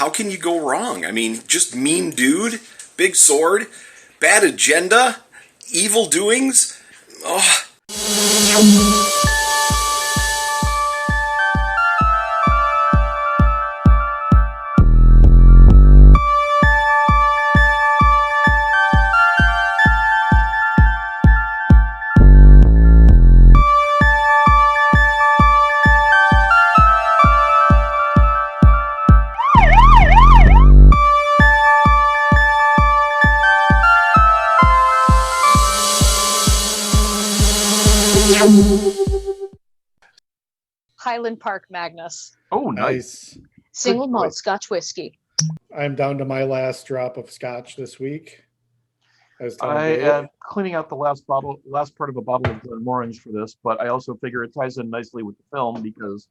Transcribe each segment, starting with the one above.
how can you go wrong? I mean, just mean dude, big sword, bad agenda, evil doings. Oh. Highland Park Magnus. Oh, nice. Single malt Scotch whiskey. I'm down to my last drop of Scotch this week. I am cleaning out the last part of a bottle of Glenmorangie for this, but I also figure it ties in nicely with the film because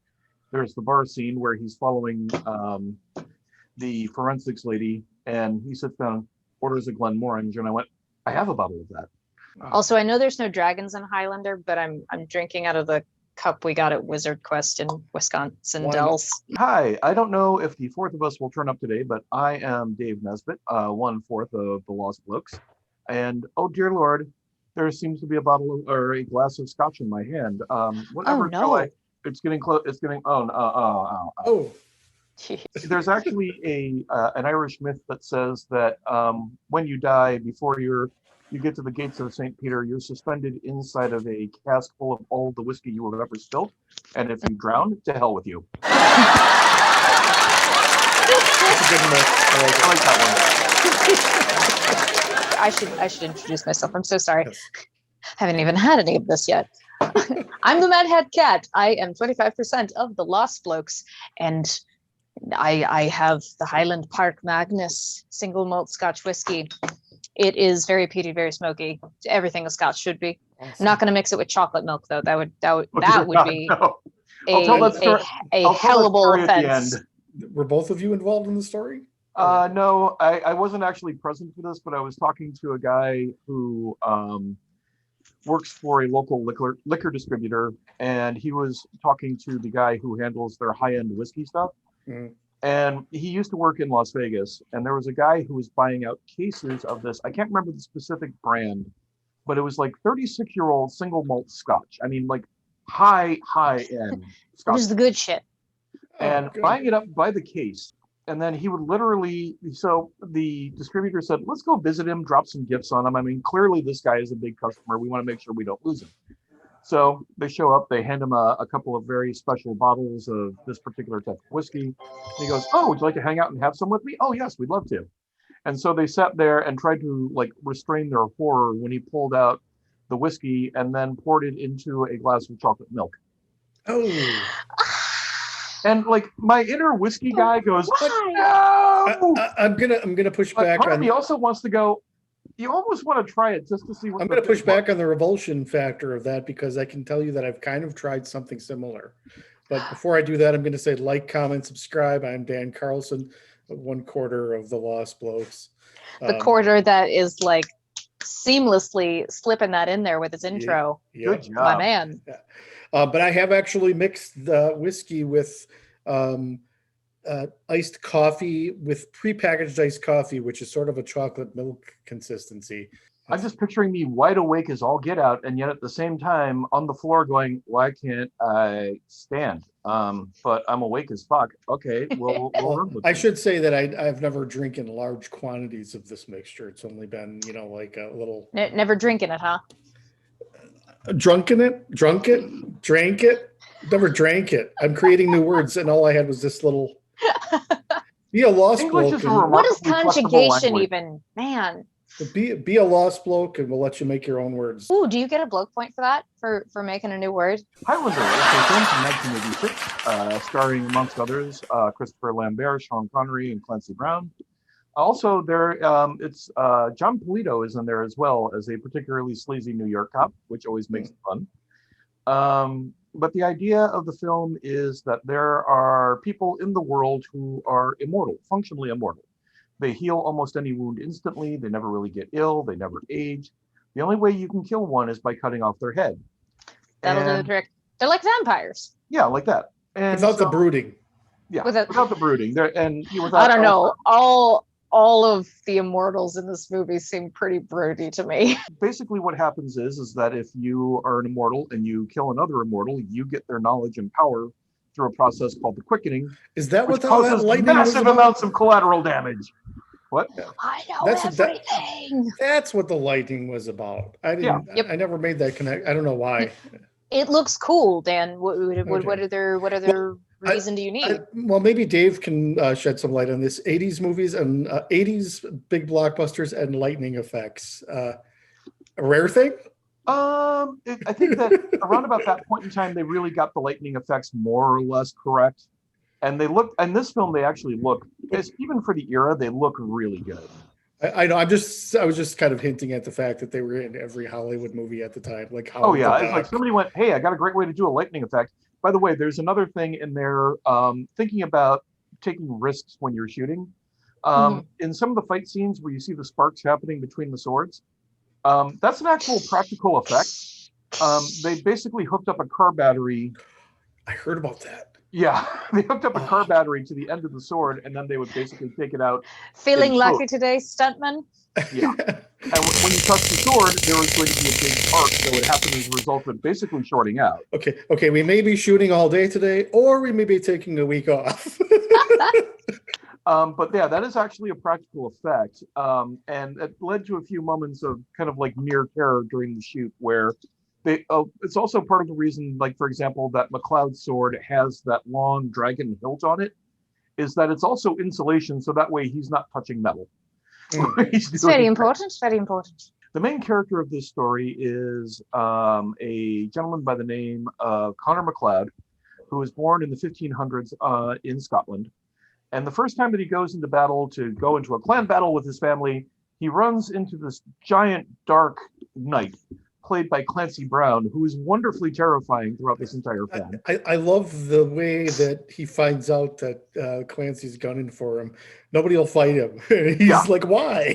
there's the bar scene where he's following the forensics lady, and he sits down, orders a Glenmorangie, and I went, I have a bottle of that. Also, I know there's no dragons in Highlander, but I'm drinking out of the cup we got at Wizard Quest in Wisconsin Dells. Hi, I don't know if the fourth of us will turn up today, but I am Dave Nesbitt, 1/4 of the Lost Blokes. And oh dear Lord, there seems to be a bottle or a glass of scotch in my hand. Whatever. Oh no! It's getting close. It's getting. Oh. There's actually an Irish myth that says that when you die, before you get to the gates of St. Peter, you're suspended inside of a cask full of all the whiskey you have ever spilled, and if you drown, to hell with you. That's a good myth. I like that one. I should introduce myself. I'm so sorry. Yes. Haven't even had any of this yet. I'm the Mad Hat Cat. I am 25% of the Lost Blokes, and I have the Highland Park Magnus single malt Scotch whiskey. It is very peaty, very smoky. Everything a Scotch should be. Awesome. I'm not going to mix it with chocolate milk, though. That would be a hellable offense. Were both of you involved in the story? No, I wasn't actually present for this, but I was talking to a guy who works for a local liquor distributor, and he was talking to the guy who handles their high-end whiskey stuff. Mm. And he used to work in Las Vegas, and there was a guy who was buying out cases of this. I can't remember the specific brand, but it was like 36-year-old single malt Scotch. I mean, like high end Scotch. It was the good shit. And buying it up by the case. And then he would literally, so the distributor said, let's go visit him, drop some gifts on him. I mean, clearly this guy is a big customer. We want to make sure we don't lose him. So they show up, they hand him a couple of very special bottles of this particular type of whiskey. And he goes, oh, would you like to hang out and have some with me? Oh, yes, we'd love to. And so they sat there and tried to like restrain their horror when he pulled out the whiskey and then poured it into a glass of chocolate milk. Oh. And like my inner whiskey guy goes, no! I'm gonna push back on. He also wants to go. You almost want to try it just to see what. I'm going to push back on the revulsion factor of that because I can tell you that I've kind of tried something similar. But before I do that, I'm going to say like, comment, subscribe. I'm Dan Carlson, 1/4 of the Lost Blokes. The quarter that is like seamlessly slipping that in there with his intro. Yeah. Good job, my man. Yeah. But I have actually mixed the whiskey with iced coffee, with prepackaged iced coffee, which is sort of a chocolate milk consistency. I'm just picturing me wide awake as all get out, and yet at the same time on the floor going, why can't I stand? But I'm awake as fuck. Okay, we'll run with I should say that I've never drinking large quantities of this mixture. It's only been, like a little... Never drinking it, huh? Drunk it, drank it, never drank it. I'm creating new words, and all I had was this little... Be a lost bloke. What is conjugation even? Man. Be a lost bloke, and we'll let you make your own words. Ooh, do you get a bloke point for that? For making a new word? Highlander, a film from 1986, starring amongst others Christopher Lambert, Sean Connery, and Clancy Brown. Also, it's John Polito is in there as well as a particularly sleazy New York cop, which always makes it fun. But the idea of the film is that there are people in the world who are immortal, functionally immortal. They heal almost any wound instantly. They never really get ill. They never age. The only way you can kill one is by cutting off their head. That'll do the trick. They're like vampires. Yeah, like that. And without the brooding. Yeah, Without- without the brooding. There and without I don't know. All of the immortals in this movie seem pretty broody to me. Basically, what happens is that if you are an immortal and you kill another immortal, you get their knowledge and power through a process called the quickening, Is that which what all that causes lightning was massive about? amounts of collateral damage. What? I know That's- that- everything. That's what the lightning was about. I didn't. Yep. I never made that connect. I don't know why. It looks cool, Dan. What Okay. other reason do you need? Well, maybe Dave can shed some light on this. 80s movies and 80s big blockbusters and lightning effects. A rare thing? I think that around about that point in time, they really got the lightning effects more or less correct. And they look, and this film, they actually look, even for the era, they look really good. I know. I was just kind of hinting at the fact that they were in every Hollywood movie at the time. Like, Oh yeah, Howard the it's like Duck. somebody went, "Hey, I got a great way to do a lightning effect." By the way, there's another thing in there. Thinking about taking risks when you're shooting. In some of the fight scenes where you see the sparks happening between the swords, that's an actual practical effect. They basically hooked up a car battery. I heard about that. Yeah, they hooked up a car battery to the end of the sword, and then they would basically take it out. Feeling in lucky post. today, stuntman? Yeah. And when you touch the sword, there was going to be a big arc that would happen as a result of basically shorting out. Okay. We may be shooting all day today, or we may be taking a week off. But yeah, that is actually a practical effect. And it led to a few moments of kind of like near terror during the shoot where it's also part of the reason, like, for example, that McLeod's sword has that long dragon hilt on it, is that it's also insulation, so that way he's not touching metal. It's very important. Very important. The main character of this story is a gentleman by the name of Connor MacLeod, who was born in the 1500s in Scotland. And the first time that he goes into battle to go into a clan battle with his family, he runs into this giant dark knight played by Clancy Brown, who is wonderfully terrifying throughout this entire film. I love the way that he finds out that Clancy's gunning for him. Nobody will fight him. He's like, why?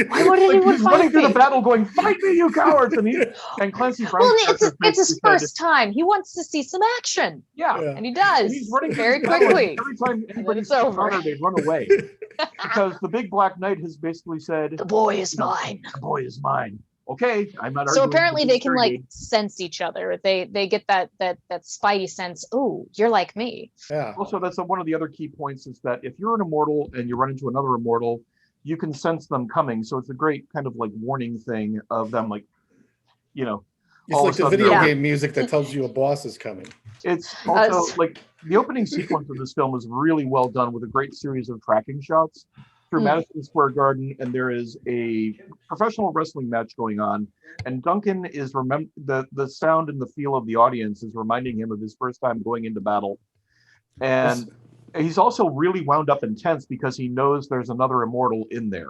Why would anyone he's fight running me? through the battle going, "Fight me, you cowards!" And Clancy Brown. Well, it's his first time. He wants to see some action. Yeah. And he does. And he's running very through the battle, and quickly. every time anybody it's sees over. Connor, they run away. Because the big black knight has basically said, The boy is mine. "The boy is mine." Okay, I'm not So arguing apparently with they this can like period. sense each other. They get that spidey sense. Oh, you're like me. Yeah. Also, that's one of the other key points is that if you're an immortal and you run into another immortal, you can sense them coming. So it's a great kind of like warning thing of them, like, It's all like of a the sudden video they're- game music that tells you a boss is coming. It's also like the opening sequence of this film is really well done with a great series of tracking shots through Madison Square Garden, and there is a professional wrestling match going on, and Duncan is the sound and the feel of the audience is reminding him of his first time going into battle, and he's also really wound up and tense because he knows there's another immortal in there.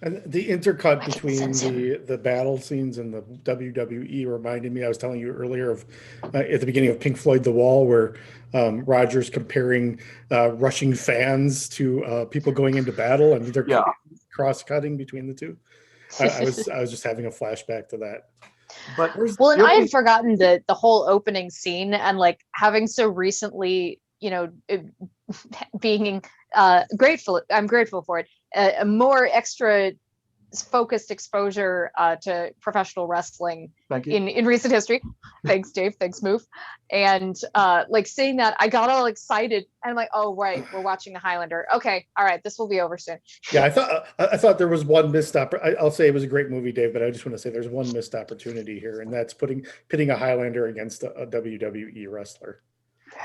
And the intercut between sense him. the battle scenes and the WWE reminded me, I was telling you earlier of at the beginning of Pink Floyd The Wall, where Roger's comparing rushing fans to people going into battle, and they're cross-cutting between the two. I was just having a flashback to that. But Well, and I had forgotten the whole opening scene, and like having so recently, being grateful. I'm grateful for it. A more extra focused exposure to professional wrestling in recent history. Thanks, Dave. Thanks, Move. And like seeing that, I got all excited. And I'm like, oh, right, we're watching the Highlander. Okay, all right, this will be over soon. Yeah, I thought there was one missed I'll say it was a great movie, Dave, but I just want to say there's one missed opportunity here, and that's pitting a Highlander against a WWE wrestler.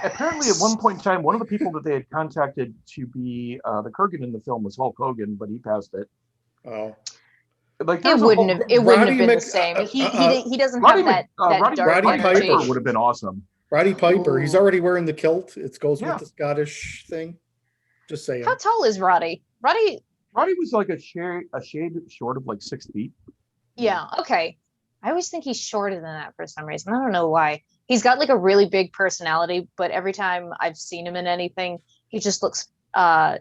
Apparently, at one point in time, one of the people that they had contacted to be the Kurgan in the film was Hulk Hogan, but he passed it. Oh, like It wouldn't have been the Mc- same. He doesn't Roddy have that dark Roddy energy. Piper would have been awesome. Roddy Piper, he's already wearing the kilt. It goes Yeah. with the Scottish thing. Just saying. How tall is Roddy? Roddy, was like a shade short of like 6 feet. yeah, okay. I always think he's shorter than that for some reason. I don't know why. He's got like a really big personality, but every time I've seen him in anything, he just looks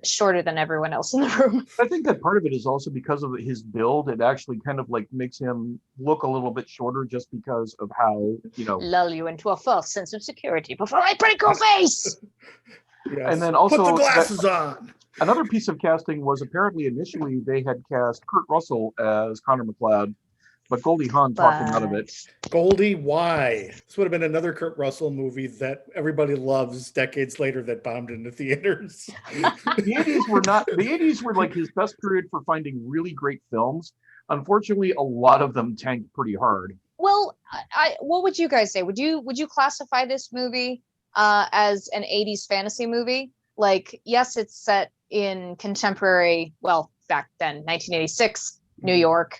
shorter than everyone else in the room. I think that part of it is also because of his build. It actually kind of like makes him look a little bit shorter just because of how, Lull you into a false sense of security before I break your face. And then Put also the glasses on. another piece of casting was apparently initially they had cast Kurt Russell as Connor McLeod, but Goldie Hawn talked him out of it. Goldie, why? This would have been another Kurt Russell movie that everybody loves decades later that bombed into theaters. The 80s were like his best period for finding really great films. Unfortunately, a lot of them tanked pretty hard. Well, what would you guys say? Would you classify this movie as an 80s fantasy movie? Like, yes, it's set in contemporary, well, back then, 1986 New York.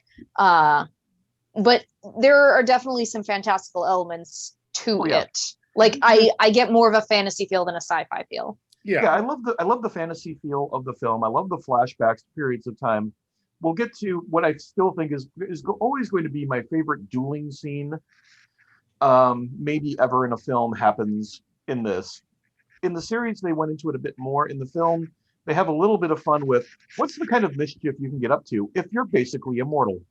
But there are definitely some fantastical elements to it. Like, I get more of a fantasy feel than a sci-fi feel. Yeah, I love the fantasy feel of the film. I love the flashbacks to periods of time. We'll get to what I still think is always going to be my favorite dueling scene, maybe ever in a film, happens in this. In the series, they went into it a bit more. In the film, they have a little bit of fun with what's the kind of mischief you can get up to if you're basically immortal.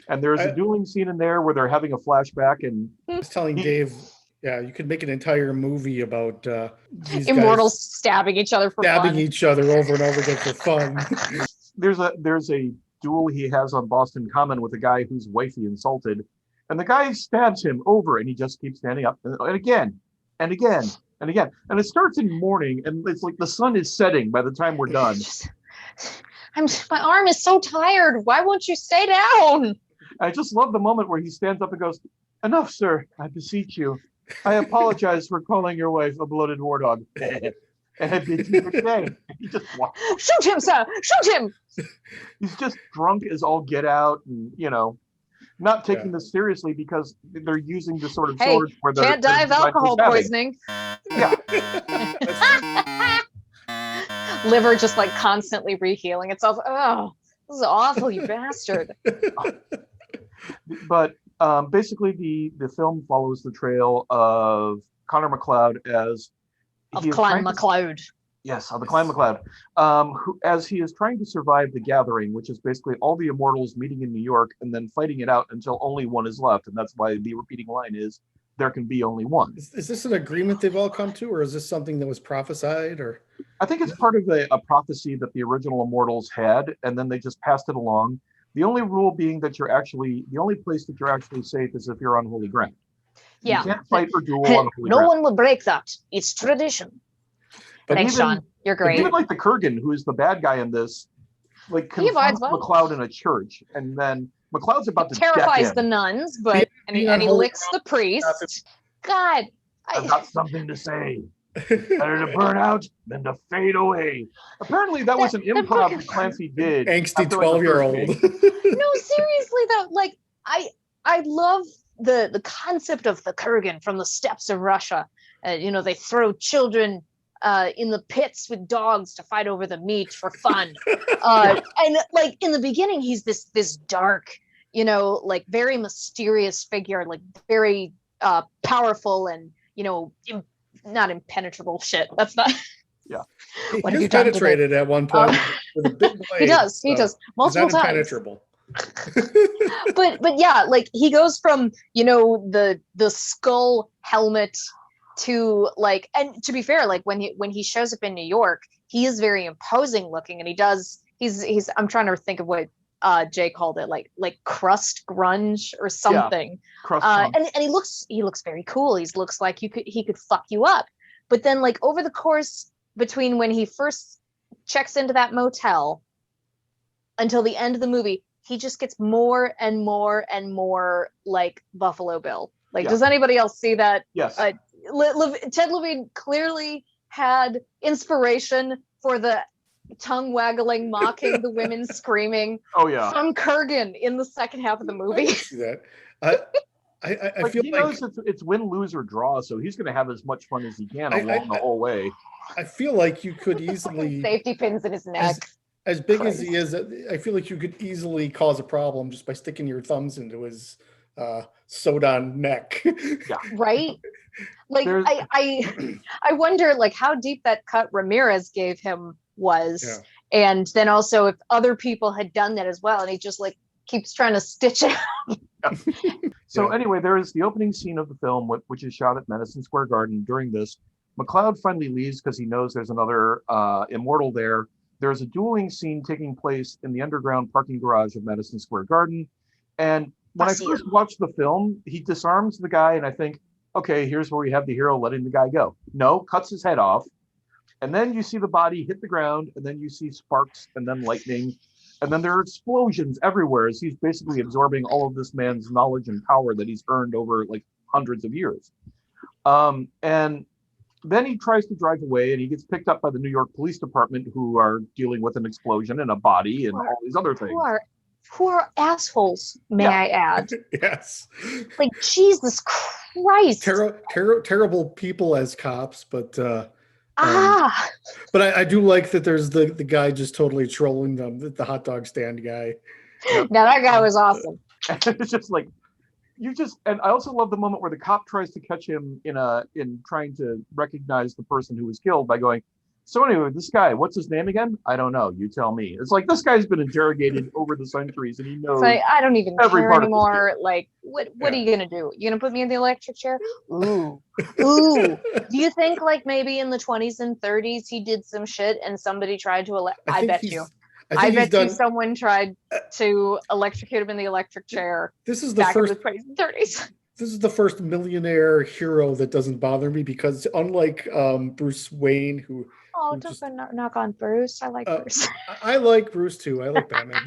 And there's a dueling scene in there where they're having a flashback, and I was telling Dave, yeah, you could make an entire movie about these immortals guys stabbing each other for stabbing fun. each other over and over again for fun. There's a duel he has on Boston Common with a guy whose wife he insulted, and the guy stabs him over, and he just keeps standing up, and again, and again, and again, and it starts in morning, and it's like the sun is setting by the time we're done. My arm is so tired. Why won't you stay down? I just love the moment where he stands up and goes, "Enough, sir, I beseech you. I apologize for calling your wife a bloated war dog." And I bid you good day. He just walks. Shoot him, sir! Shoot him! He's just drunk as all get out, and not taking this seriously because they're using the sort of sword where they're can't die of alcohol poisoning. Yeah. Liver just like constantly rehealing itself. Oh, this is awful, you bastard. But basically, the film follows the trail of Connor McLeod as Clan McLeod. Yes, of the Clan McLeod, who, as he is trying to survive the gathering, which is basically all the immortals meeting in New York and then fighting it out until only one is left, and that's why the repeating line is, "There can be only one." Is this an agreement they've all come to, or is this something that was prophesied? Or I think it's part of a prophecy that the original immortals had, and then they just passed it along. The only rule being that the only place that you're actually safe is if you're on holy ground. Yeah. You can't fight or duel on holy No ground. one will break that. It's tradition. But Thanks, Sean. You're great. Even like the Kurgan, who is the bad guy in this, like confronts McLeod in a church, and then McLeod's about to terrifies deck the him. nuns, but and he licks the priest. God, I've got something to say. Better to burn out than to fade away. Apparently, that was an improv that Clancy did. Angsty 12-year-old. No, seriously though, like I love the concept of the Kurgan from the steppes of Russia. They throw children in the pits with dogs to fight over the meat for fun. And like in the beginning, he's this dark, like very mysterious figure, like very powerful and not impenetrable. Shit, that's not. Yeah, What he penetrated at one point with a big blade. He does multiple times. Impenetrable. but yeah, like he goes from the skull helmet to like, and to be fair, like when he shows up in New York, he is very imposing looking, and he's I'm trying to think of what Jay called it, like crust grunge or something. Yeah, and he looks very cool. He looks like he could fuck you up. But then like over the course between when he first checks into that motel until the end of the movie, he just gets more and more and more like Buffalo Bill. Like, does anybody else see that? Yes. Ted Levine clearly had inspiration for the tongue waggling, mocking the women screaming. Oh yeah. From Kurgan in the second half of the movie. I see that. I feel he like knows it's win, lose, or draw, so he's going to have as much fun as he can along the whole way. I feel like you could easily safety pins in his neck. As big as he is, I feel like you could easily cause a problem just by sticking your thumbs into his sewed on neck. Yeah. Right? Like I wonder like how deep that cut Ramirez gave him was. Yeah. And then also if other people had done that as well, and he just like keeps trying to stitch it out. So anyway, there is the opening scene of the film, which is shot at Madison Square Garden during this. McLeod finally leaves because he knows there's another immortal there. There's a dueling scene taking place in the underground parking garage of Madison Square Garden. And when I first watched the film, he disarms the guy, and I think, okay, here's where we have the hero letting the guy go. No, cuts his head off. And then you see the body hit the ground, and then you see sparks, and then lightning. And then there are explosions everywhere as he's basically absorbing all of this man's knowledge and power that he's earned over like hundreds of years. And then he tries to drive away, and he gets picked up by the New York Police Department, who are dealing with an explosion and a body and all these other things. Who are assholes, may I add? Yes. Like, Jesus Christ. Terrible people as cops, but but I do like that there's the guy just totally trolling them, the hot dog stand guy. Now that guy was awesome. It's just like, and I also love the moment where the cop tries to catch him in trying to recognize the person who was killed by going, so anyway, this guy, what's his name again? I don't know. You tell me. It's like, this guy's been interrogated over the centuries, and he knows. Like, I don't even every care part anymore. Like, what are you gonna do? You gonna put me in the electric chair? Ooh. Do you think like maybe in the 20s and 30s he did some shit and somebody tried to I bet you someone tried to electrocute him in the electric chair. This is the back first in the 20s and 30s. This is the first millionaire hero that doesn't bother me, because unlike Bruce Wayne, who don't knock on Bruce. I like Bruce. I like Bruce too. I like Batman,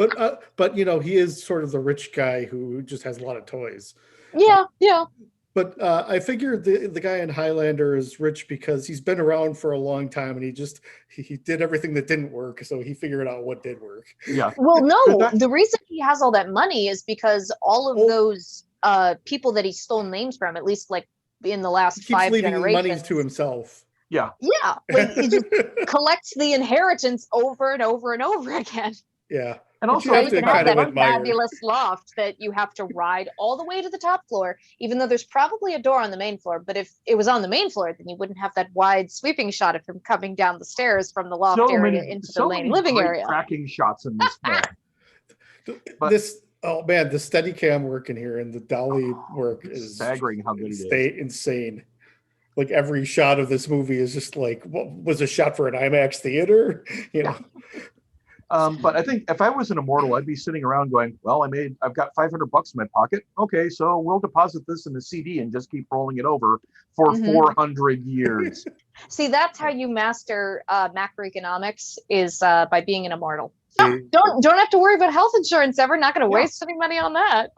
but you know, he is sort of the rich guy who just has a lot of toys. Yeah. But I figure the guy in Highlander is rich because he's been around for a long time, and he did everything that didn't work, so he figured out what did work. Yeah. Well, no, the reason he has all that money is because all of those people that he stole names from, at least like in the last 5 generations, leaving money to himself. Yeah. Like he just collects the inheritance over and over and over again. Yeah. And also, you can have that fabulous loft that you have to ride all the way to the top floor, even though there's probably a door on the main floor. But if it was on the main floor, then you wouldn't have that wide sweeping shot of him coming down the stairs from the loft area into the main living area. Tracking shots in this film. The Steadicam work in here and the dolly work is staggering. How good it is. Insane. Like every shot of this movie is just like, what was a shot for an IMAX theater? You know. But I think if I was an immortal, I'd be sitting around going, well, I've got $500 in my pocket. Okay, so we'll deposit this in a CD and just keep rolling it over for 400 years. See, that's how you master macroeconomics, is by being an immortal. Don't have to worry about health insurance ever. Not going to waste any money on that.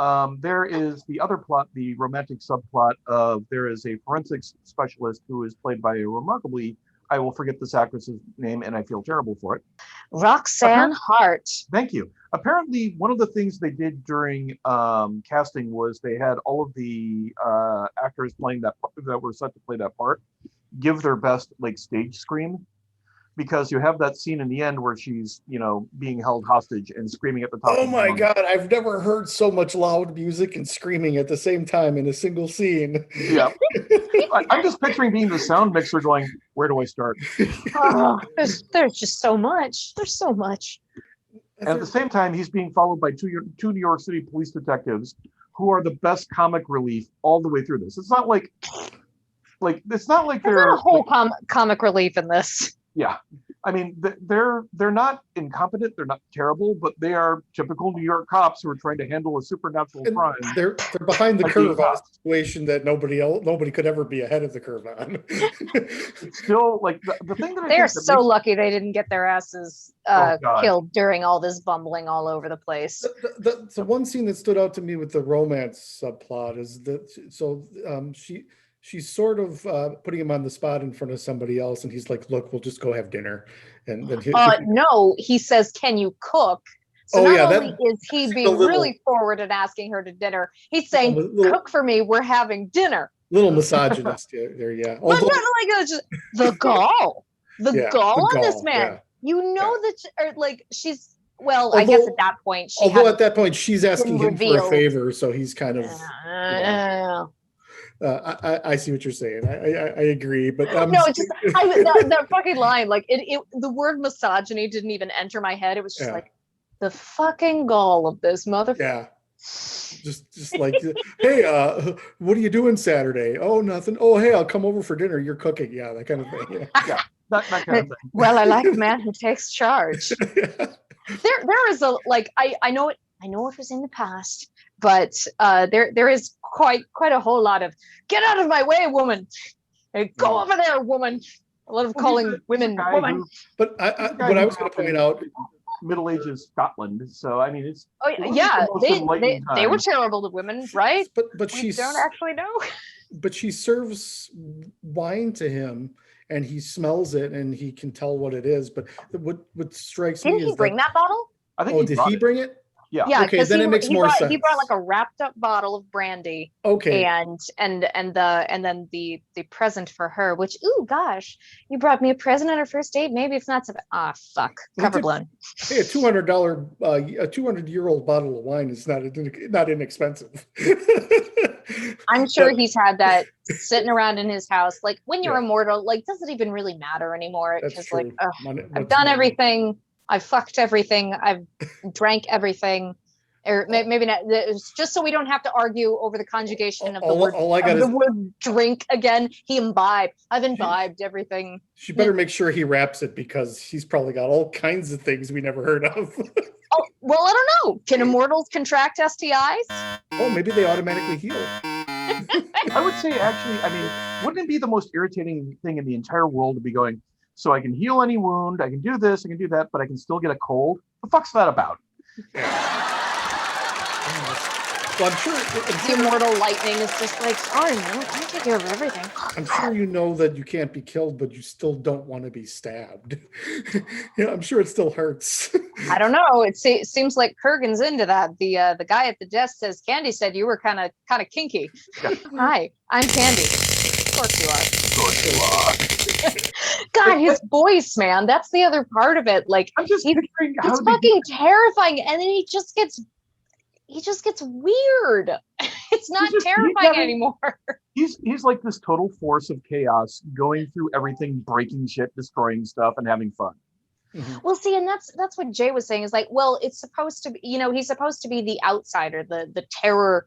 There is the other plot, the romantic subplot of there is a forensics specialist who is played by a remarkably, I will forget this actress's name, and I feel terrible for it. Roxanne Hart. Thank you. Apparently, one of the things they did during casting was they had all of the actors playing that were set to play that part give their best like stage scream, because you have that scene in the end where she's, being held hostage and screaming at the top. Oh my God, I've never heard so much loud music and screaming at the same time in a single scene. Yeah. I'm just picturing being the sound mixer going, where do I start? There's just so much. There's so much. And at the same time, he's being followed by two New York City police detectives who are the best comic relief all the way through this. It's not like there's not a whole comic relief in this. Yeah. I mean, they're not incompetent, they're not terrible, but they are typical New York cops who are trying to handle a supernatural crime. They're behind the curve on a situation that nobody could ever be ahead of the curve on. It's still like the thing that they're so lucky they didn't get their asses killed during all this bumbling all over the place. The one scene that stood out to me with the romance subplot is that she's sort of putting him on the spot in front of somebody else, and he's like, "Look, we'll just go have dinner." And then no, he says, "Can you cook?" So not only is he being really forward and asking her to dinner, he's saying, "Cook for me. We're having dinner." Little misogynist there, yeah. Although, the gall on this man. Yeah. That she's. Well, I guess at that point, at that point she's asking him for a favor, so he's kind of. I see what you're saying. I agree, but no, it's just that fucking line. Like the word misogyny didn't even enter my head. It was just like the fucking gall of this motherfucker. Yeah. Just like, hey, what are you doing Saturday? Oh, nothing. Oh, hey, I'll come over for dinner. You're cooking. Yeah, that kind of thing. Yeah, that kind of thing. Well, I like a man who takes charge. Yeah. There is a like I know it was in the past, but there is quite a whole lot of get out of my way, woman. Hey, go over there, woman. A lot of calling women woman. But what I was going to point out, Middle Ages Scotland. So I mean, it's Yeah, the most enlightened they were time. terrible to women, right? but We she's don't actually know. but she serves wine to him, and he smells it, and he can tell what it is. But what strikes me Didn't is he bring that bottle? I think oh, did he bring it? Yeah. Yeah, Okay, because then it makes more sense. He brought like a wrapped up bottle of brandy, Okay, and then the present for her. Which, ooh, gosh, you brought me a present on our first date. Maybe it's not so. Ah, fuck, cover blown. hey, a $200 a 200-year-old bottle of wine is not inexpensive. I'm sure But- he's had that sitting around in his house. Like when you're Yeah. immortal, like does it even really matter anymore? That's Because true. like I've What's done money? everything. I've fucked everything. I've drank everything. Or maybe not. It's just so we don't have to argue over the conjugation of the word All I got is word drink again. He imbibed. I've imbibed everything. she better make sure he wraps it, because he's probably got all kinds of things we never heard of. Oh well, I don't know. Can immortals contract STIs? Oh, maybe they automatically heal. I would say actually, I mean, wouldn't it be the most irritating thing in the entire world to be going, so I can heal any wound, I can do this, I can do that, but I can still get a cold? The fuck's that about? Well, I'm sure The immortal lightning is just like, sorry, man, I take care of everything. I'm sure you know that you can't be killed, but you still don't want to be stabbed. Yeah, I'm sure it still hurts. I don't know. It seems like Kurgan's into that. The guy at the desk says, Candy said you were kind of kinky. Yeah. Hi, I'm Candy. Of course you are. Of course you are. God, his voice, man. That's the other part of it. Like I'm just picturing how he's they fucking terrifying, and then he just gets weird. It's not he's terrifying having- anymore. he's like this total force of chaos, going through everything, breaking shit, destroying stuff, and having fun. Well, see, and that's what Jay was saying is like, well, it's supposed to be, he's supposed to be the outsider, the terror,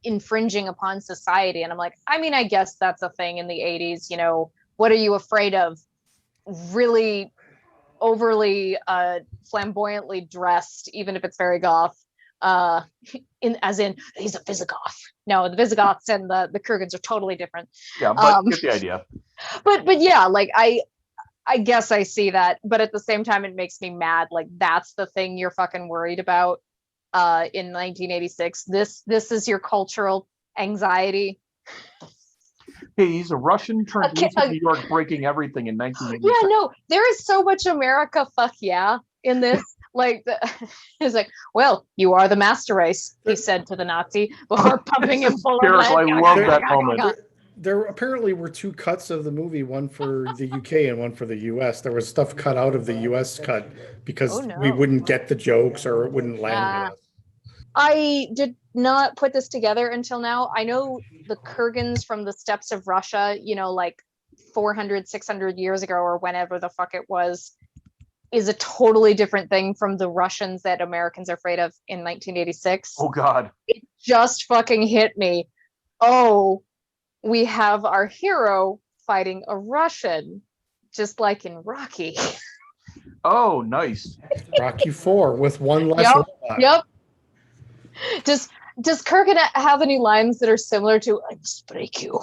infringing upon society. And I'm like, I mean, I guess that's a thing in the 80s. What are you afraid of? Really overly flamboyantly dressed, even if it's very goth. As in he's a Visigoth. No, the Visigoths and the Kurgans are totally different. Yeah, but get the idea. But yeah, like I guess I see that, but at the same time, it makes me mad. Like that's the thing you're fucking worried about in 1986. This is your cultural anxiety. Hey, he's a Russian turned into New York, breaking everything in 1986. Yeah, no, there is so much America fuck yeah in this. Like it's like, well, you are the master race, he said to the Nazi before pumping him full of lead. I love that moment. There apparently were two cuts of the movie, one for the UK and one for the US. There was stuff cut out of the US cut because we wouldn't get the jokes or it wouldn't land with us. I did not put this together until now. I know the Kurgans from the steppes of Russia, like 400, 600 years ago or whenever the fuck it was, is a totally different thing from the Russians that Americans are afraid of in 1986. Oh, God. It just fucking hit me. Oh, we have our hero fighting a Russian, just like in Rocky. Oh, nice. Rocky 4 with one less robot. Yep. Does Kurgan have any lines that are similar to "I must break you"?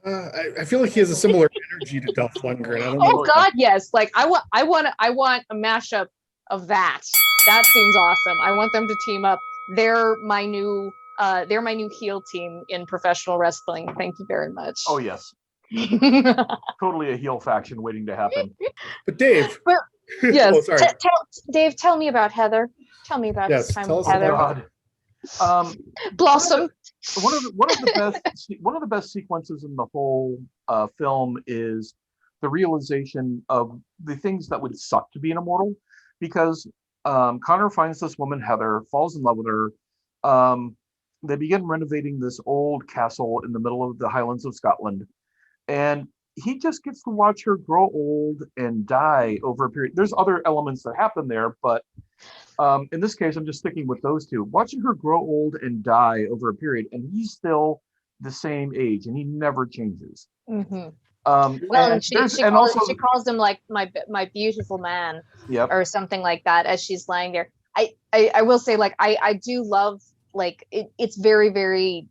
I feel like he has a similar energy to Dolph Lundgren. I don't know. Oh God, yes. Like I want a mashup of that. That seems awesome. I want them to team up. They're my new heel team in professional wrestling. Thank you very much. Oh, yes. Totally a heel faction waiting to happen. But Dave. Yes. Oh, sorry. Dave, tell me about Heather. Tell me about this time with Heather. God. Blossom. One of the best sequences in the whole film is the realization of the things that would suck to be an immortal, because Connor finds this woman Heather, falls in love with her. They begin renovating this old castle in the middle of the Highlands of Scotland, and he just gets to watch her grow old and die over a period. There's other elements that happen there, but In this case, I'm just sticking with those two. Watching her grow old and die over a period, and he's still the same age, and he never changes. Well, And and she calls him like my beautiful man, yep. or something like that as she's lying there. I will say, like, I do love, like, it's very, very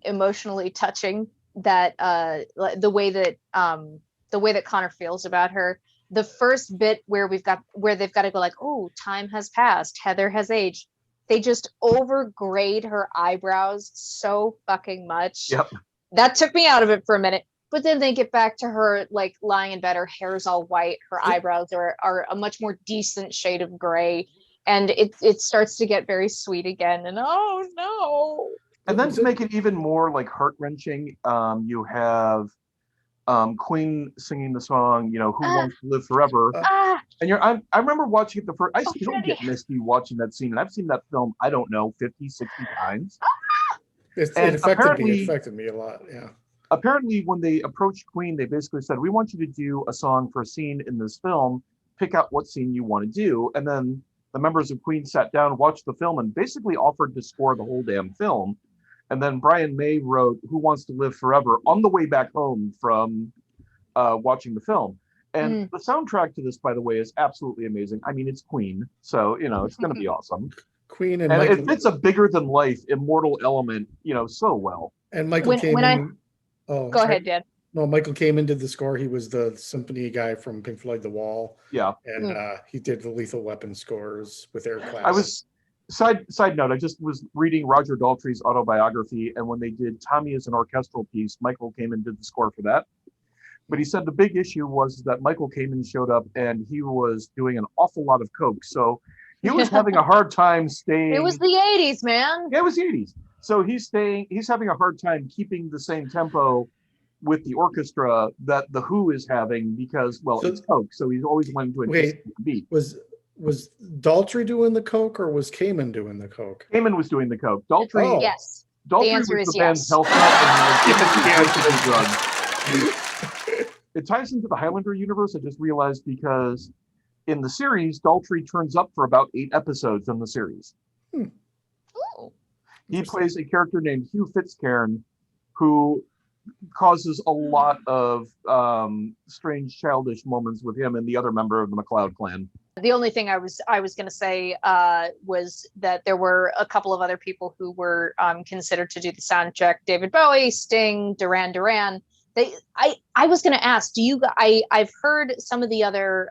emotionally touching that the way that Connor feels about her. The first bit where they've got to go like, oh, time has passed, Heather has aged. They just overgrade her eyebrows so fucking much. Yep. That took me out of it for a minute. But then they get back to her like lying in bed, her hair's all white, her eyebrows are a much more decent shade of gray, and it starts to get very sweet again. And oh no. And then to make it even more like heart-wrenching, you have Queen singing the song, Who Wants to Live Forever. And I remember watching it I still get misty watching that scene. And I've seen that film, I don't know, 50, 60 times. It affected me a lot, yeah. Apparently, when they approached Queen, they basically said, we want you to do a song for a scene in this film, pick out what scene you want to do. And then the members of Queen sat down, watched the film, and basically offered to score the whole damn film. And then Brian May wrote Who Wants to Live Forever on the way back home from watching the film. And the soundtrack to this, by the way, is absolutely amazing. I mean, it's Queen, so, it's going to be awesome. Queen and it fits a bigger than life immortal element, so well. And Michael Go ahead, Dan. No, Michael Kamen did the score. He was the symphony guy from Pink Floyd The Wall. Yeah. And he did the Lethal Weapon scores with Eric Clapton. I was side note, I just was reading Roger Daltrey's autobiography, and when they did Tommy as an orchestral piece, Michael Kamen did the score for that. But he said the big issue was that Michael Kamen showed up and he was doing an awful lot of coke. So he was having a hard time staying. It was the 80s, man. Yeah, it was the 80s. So he's having a hard time keeping the same tempo with the orchestra that the Who is having because, it's coke. So he's always wanting to anticipate the beat. Was Daltrey doing the coke or was Kamen doing the coke? Kamen was doing the coke. Daltrey, yes. Daltrey the answer was is the band's yes. health nut and It ties into the Highlander universe, I just realized, because in the series, Daltrey turns up for about 8 episodes in the series. Oh. He plays a character named Hugh Fitzcairn, who causes a lot of strange childish moments with him and the other member of the MacLeod clan. The only thing I was going to say was that there were a couple of other people who were considered to do the soundtrack: David Bowie, Sting, Duran Duran. I was going to ask, I've heard some of the other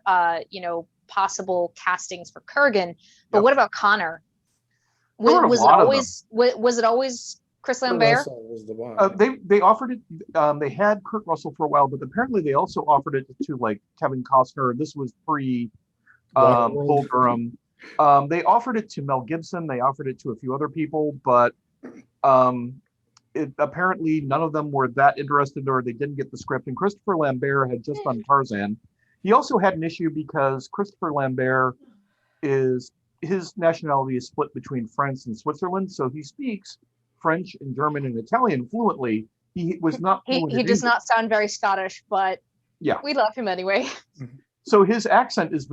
possible castings for Kurgan, but what about Connor? Was it always Chris Lambert? Was the one. They offered it. They had Kurt Russell for a while, but apparently they also offered it to like Kevin Costner. This was pre Bull Durham. They offered it to Mel Gibson. They offered it to a few other people, but apparently none of them were that interested, or they didn't get the script. And Christopher Lambert had just done Tarzan. He also had an issue because Christopher Lambert his nationality is split between France and Switzerland, so he speaks French and German and Italian fluently. He was not fluent. He does not sound very Scottish, but we love him anyway. So his accent is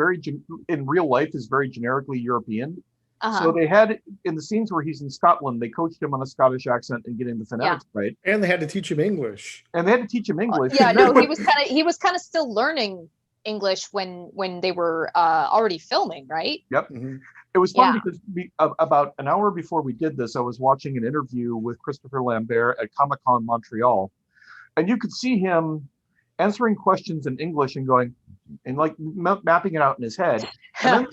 in real life is very generically European. So they had, in the scenes where he's in Scotland, they coached him on a Scottish accent and getting the phonetics right. And they had to teach him English. He was kind of still learning English when they were already filming, right? Yep. Mm-hmm. It was fun because about an hour before we did this, I was watching an interview with Christopher Lambert at Comic-Con Montreal, and you could see him answering questions in English and going and like mapping it out in his head. And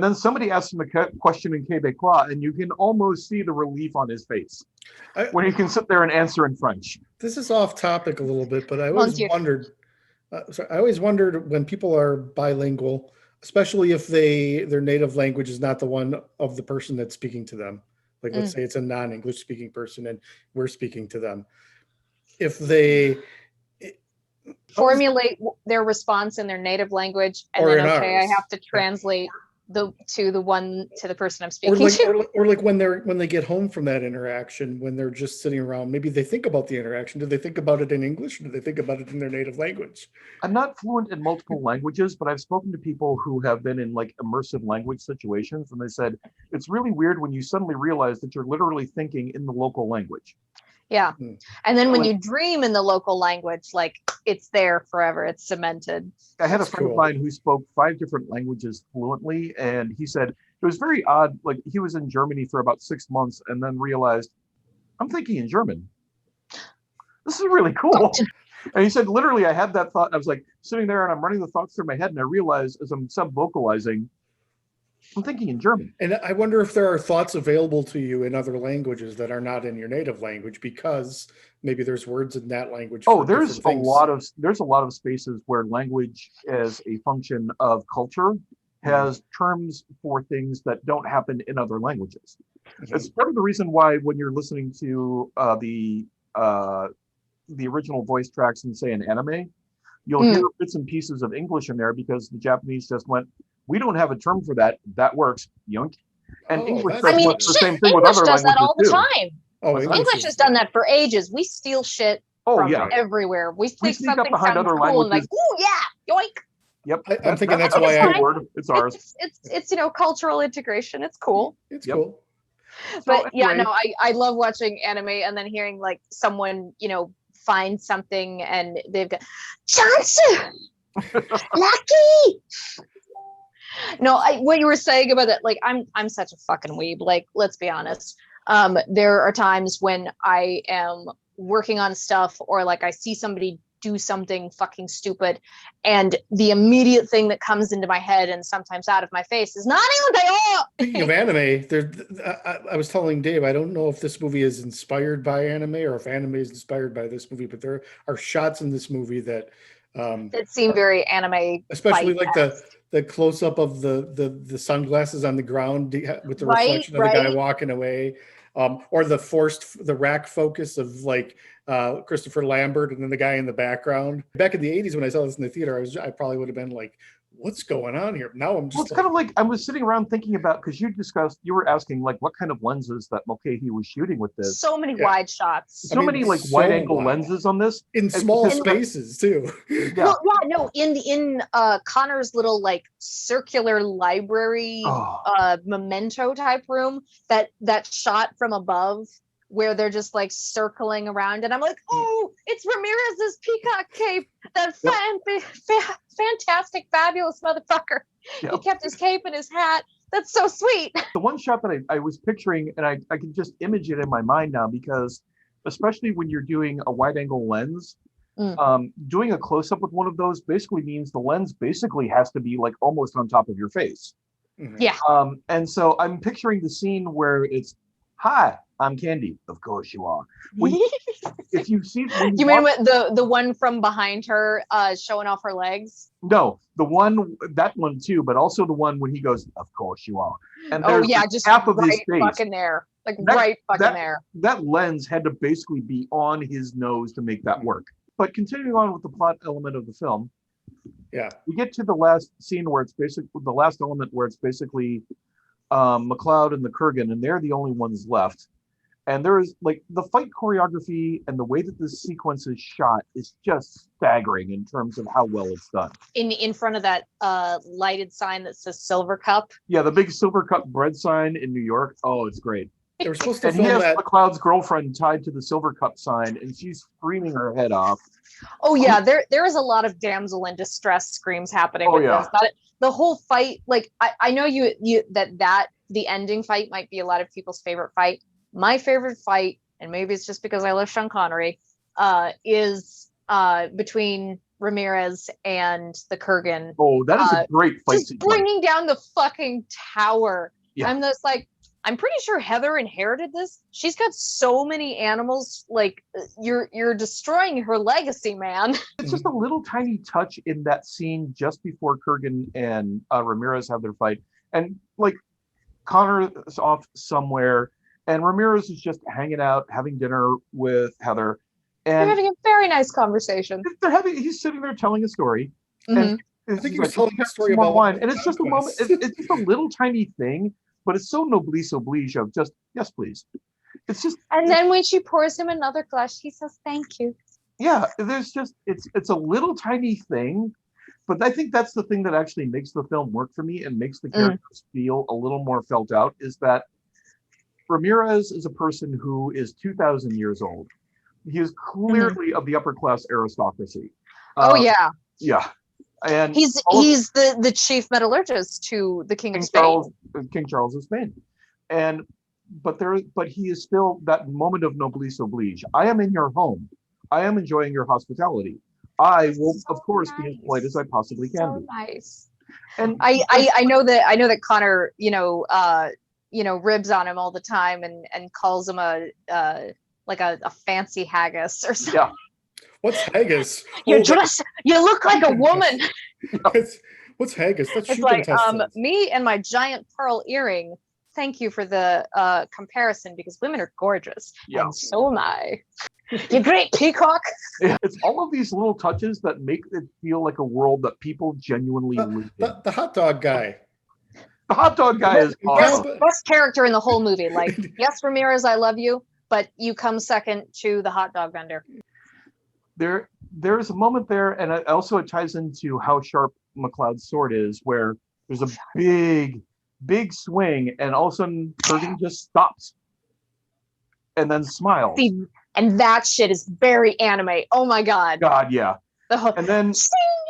then somebody asked him a question in Quebecois, and you can almost see the relief on his face when he can sit there and answer in French. This is off topic a little bit, but I always wondered when people are bilingual, especially if their native language is not the one of the person that's speaking to them. Like, let's say it's a non-English speaking person and we're speaking to them. If they formulate their response in their native language, and then I have to translate to the person I'm Or speaking like, to. or like when they get home from that interaction, when they're just sitting around, maybe they think about the interaction. Do they think about it in English, or do they think about it in their native language? I'm not fluent in multiple languages, but I've spoken to people who have been in like immersive language situations, and they said it's really weird when you suddenly realize that you're literally thinking in the local language. Yeah. Hmm. And then when Like- you dream in the local language, like it's there forever. It's cemented. I had a That's friend of cool. mine who spoke 5 different languages fluently, and he said it was very odd. Like he was in Germany for about 6 months and then realized, I'm thinking in German. This is really cool. And he said, literally, I had that thought. I was like sitting there and I'm running the thoughts through my head, and I realized as I'm sub-vocalizing, I'm thinking in German. And I wonder if there are thoughts available to you in other languages that are not in your native language, because maybe there's words in that language. Oh, for there's different things. there's a lot of spaces where language as a function of culture has terms for things that don't happen in other languages. Mhm. It's part of the reason why when you're listening to the original voice tracks in say an anime, you'll hear bits and pieces of English in there because the Japanese just went, we don't have a term for that. That works. Yoink. And Oh, English that's does I mean, the same thing with English other does that languages all the too. time. Oh, English has done that for ages. We steal shit Oh from yeah. everywhere. We think sneak up something behind sounds other cool and like, languages. ooh yeah, yoink. Yep. I'm thinking that's a why cool I- word. It's ours. It's cultural integration. It's cool. It's Yep. cool. But yeah, anyway, no, I love watching anime and then hearing like someone, find something and they've got Johnson, Lucky. No, what you were saying about that, like I'm such a fucking weeb. Like, let's be honest. There are times when I am working on stuff or like I see somebody do something fucking stupid, and the immediate thing that comes into my head and sometimes out of my face is Speaking of anime, I was telling Dave, I don't know if this movie is inspired by anime or if anime is inspired by this movie, but there are shots in this movie that that seem very anime, especially like the close up of the sunglasses on the ground with the Right, reflection of the guy right. walking away, or the rack focus of like Christopher Lambert and then the guy in the background. Back in the 80s when I saw this in the theater, I probably would have been like, what's going on here? Now I'm well, just it's kind of like I was sitting around thinking about, because you were asking like what kind of lenses that Mulcahy was shooting with this. so many Yeah. wide shots. So many like wide angle wide. lenses on this. In small because- spaces too. Yeah. Well, yeah, no, in Connor's little like circular library Oh. memento type room, that shot from above where they're just like circling around, and I'm like, oh, it's Ramirez's peacock cape, that fantastic, fabulous motherfucker. Yep. He kept his cape and his hat. That's so sweet. The one shot that I was picturing, and I can just image it in my mind now, because especially when you're doing a wide angle lens, doing a close up with one of those basically means the lens basically has to be like almost on top of your face. Mhm. Yeah. And so I'm picturing the scene where it's, hi, I'm Candy. Of course you are. If you see, You mean with the one from behind her showing off her legs? No, that one too, but also the one when he goes, of course you are. And Oh there's yeah, like just half of his right face. fucking there. Like That- right fucking that- there. That lens had to basically be on his nose to make that work. But continuing on with the plot element of the film, Yeah. we get to the last scene where it's basically the last element where it's basically McLeod and the Kurgan, and they're the only ones left. And there is like the fight choreography and the way that this sequence is shot is just staggering in terms of how well it's done. In front of that lighted sign that says Silver Cup. Yeah, the big Silver Cup bread sign in New York. Oh, it's great. They were supposed to And he film has that. McLeod's girlfriend tied to the Silver Cup sign, and she's screaming her head off. Oh yeah, there is a lot of damsel in distress screams happening Oh, with yeah. this. The whole fight, like I know you that the ending fight might be a lot of people's favorite fight. My favorite fight, and maybe it's just because I love Sean Connery, is between Ramirez and the Kurgan. Oh, that is a great fight Just sequence. bringing down the fucking tower. Yeah. I'm just like, I'm pretty sure Heather inherited this. She's got so many animals. Like you're destroying her legacy, man. It's just a little tiny touch in that scene just before Kurgan and Ramirez have their fight. And like Connor is off somewhere, and Ramirez is just hanging out, having dinner with Heather. They're And having a very nice conversation. he's sitting there telling a story. Mhm. It's think just he was like, telling a "Have story some more about wine," and it's just a moment. conquest. It's just a little tiny thing, but it's so noblesse oblige of just yes, please. It's just And then when she pours him another glass, he says, "Thank you." yeah. There's just it's a little tiny thing, but I think that's the thing that actually makes the film work for me and makes the characters feel a little more felt out. Is that Ramirez is a person who is 2,000 years old. He is clearly of the upper class aristocracy. Oh yeah, Yeah, and he's the chief metallurgist to the King of Spain. King Charles of Spain, and but he is still that moment of noblesse oblige. I am in your home. I am enjoying your hospitality. I will, of course, be as polite as I possibly can be. Nice. And I know that Connor, ribs on him all the time and calls him a fancy haggis or something. yeah, What's haggis? You look like a woman. What's haggis? That's It's sheep like intestines. me and my giant pearl earring. Thank you for the comparison because women are gorgeous. Yeah. And so am I. You great peacock. it's all of these little touches that make it feel like a world that people genuinely live in. The hot dog guy. The hot dog guy is awesome. Best character in the whole movie. Like, yes, Ramirez, I love you, but you come second to the hot dog vendor. There's a moment there, and it ties into how sharp McLeod's sword is, where there's a big swing, and all of a sudden Kurgan just stops and then smiles. See, and that shit is very anime. Oh my god. God, yeah. And then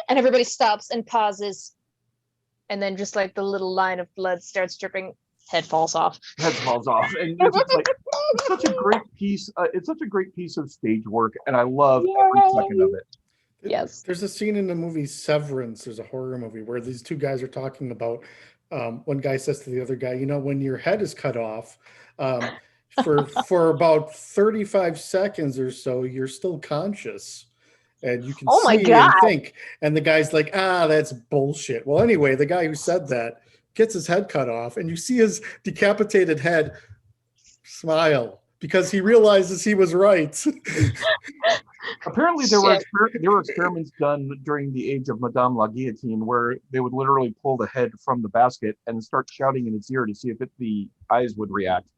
and everybody stops and pauses, and then just like the little line of blood starts dripping. Head falls off. And it's just like it's such a great piece. It's such a great piece of stage work, and I love every second of it. Yes. There's a scene in the movie Severance. There's a horror movie where these two guys are talking about. One guy says to the other guy, when your head is cut off, for about 35 seconds or so, you're still conscious. And you can see and think. And the guy's like, that's bullshit. Well, anyway, the guy who said that gets his head cut off, and you see his decapitated head smile because he realizes he was right. Apparently, there were experiments done during the age of Madame la Guillotine where they would literally pull the head from the basket and start shouting in its ear to see if the eyes would react.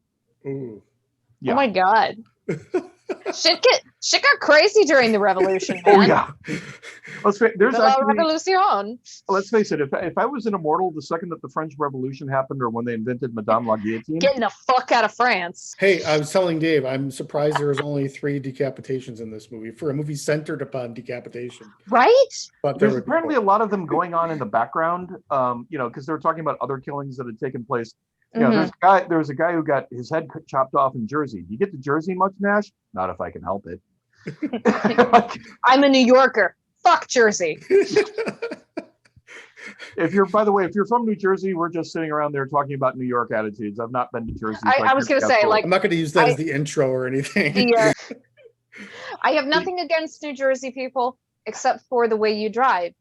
Ooh. Yeah. Oh my god. Shit got crazy during the revolution, man. Oh yeah. Let's face it. If I was an immortal the second that the French Revolution happened, or when they invented Madame la Guillotine, getting the fuck out of France. Hey, I was telling Dave, I'm surprised there was only 3 decapitations in this movie for a movie centered upon decapitation. Right? But there's apparently a lot of them going on in the background. Because they're talking about other killings that had taken place. There's a guy who got his head chopped off in Jersey. Do you get to Jersey much, Nash? Not if I can help it. I'm a New Yorker. Fuck Jersey. If you're from New Jersey, we're just sitting around there talking about New York attitudes. I've not been to Jersey. I was going to say, I'm not going to use that as the intro or anything. I have nothing against New Jersey people, except for the way you drive.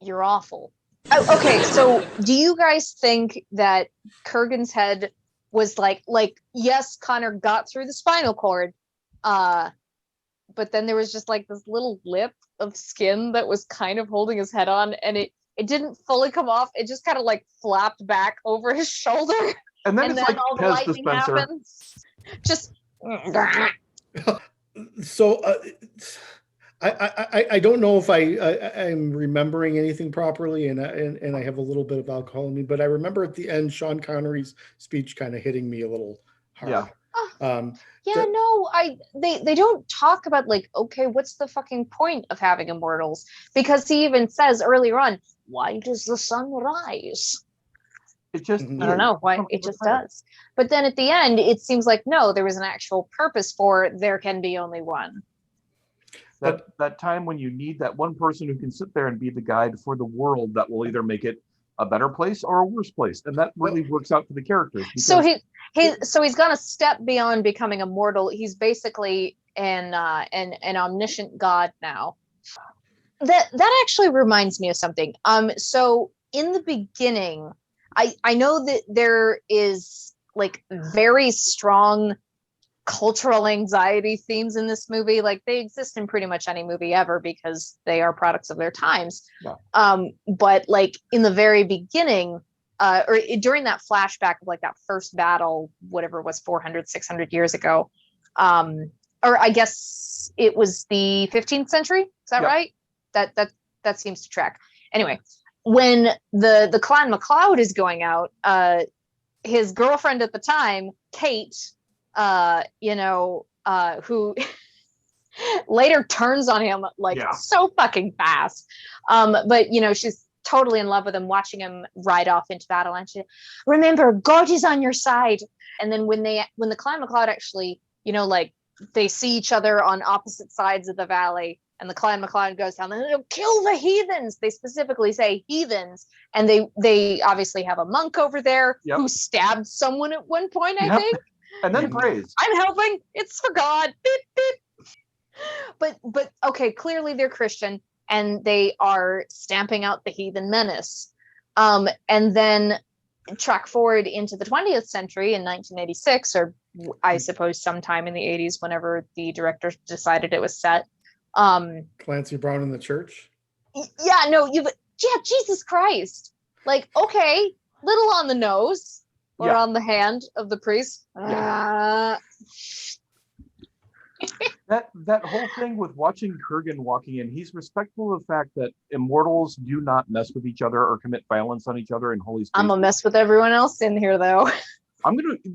You're awful. Okay, so do you guys think that Kurgan's head was like yes, Connor got through the spinal cord, but then there was just like this little lip of skin that was kind of holding his head on, and it didn't fully come off. It just kind of like flapped back over his shoulder, and then it's like all the lightning happens. Just so. I don't know if I'm remembering anything properly, and I have a little bit of alcohol in me, but I remember at the end Sean Connery's speech kind of hitting me a little hard. Yeah. They don't talk about like, okay, what's the fucking point of having immortals? Because he even says earlier on, why does the sun rise? It just I don't know why it just does. But then at the end, it seems like no, there was an actual purpose for there can be only one. That time when you need that one person who can sit there and be the guide for the world that will either make it a better place or a worse place, and that really works out for the characters. So he's gone a step beyond becoming immortal. He's basically an omniscient god now. That actually reminds me of something. So in the beginning, I know that there is like very strong cultural anxiety themes in this movie. Like they exist in pretty much any movie ever because they are products of their times. Yeah. But like in the very beginning, or during that flashback of like that first battle, whatever it was, 400, 600 years ago, or I guess it was the 15th century. Is that right? That seems to track. Anyway, when the Clan MacLeod is going out, his girlfriend at the time, Kate, who later turns on him like so fucking fast. But she's totally in love with him, watching him ride off into battle, and she, remember, God is on your side. And then when the Clan MacLeod actually, like they see each other on opposite sides of the valley, and the Clan MacLeod goes down, and they'll kill the heathens. They specifically say heathens, and they obviously have a monk over there who stabbed someone at one point, I think. And then praise. I'm helping. It's for God. Beep, beep. But okay, clearly they're Christian, and they are stamping out the heathen menace. And then track forward into the 20th century in 1986, or I suppose sometime in the 80s, whenever the director decided it was set. Clancy Brown in the church. Jesus Christ. Like, okay, little on the nose or on the hand of the priest. That whole thing with watching Kurgan walking in, he's respectful of the fact that immortals do not mess with each other or commit violence on each other in holy spaces. I'm gonna mess with everyone else in here, though.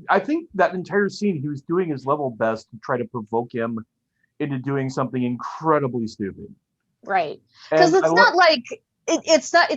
I think that entire scene, he was doing his level best to try to provoke him into doing something incredibly stupid. Right. Because it's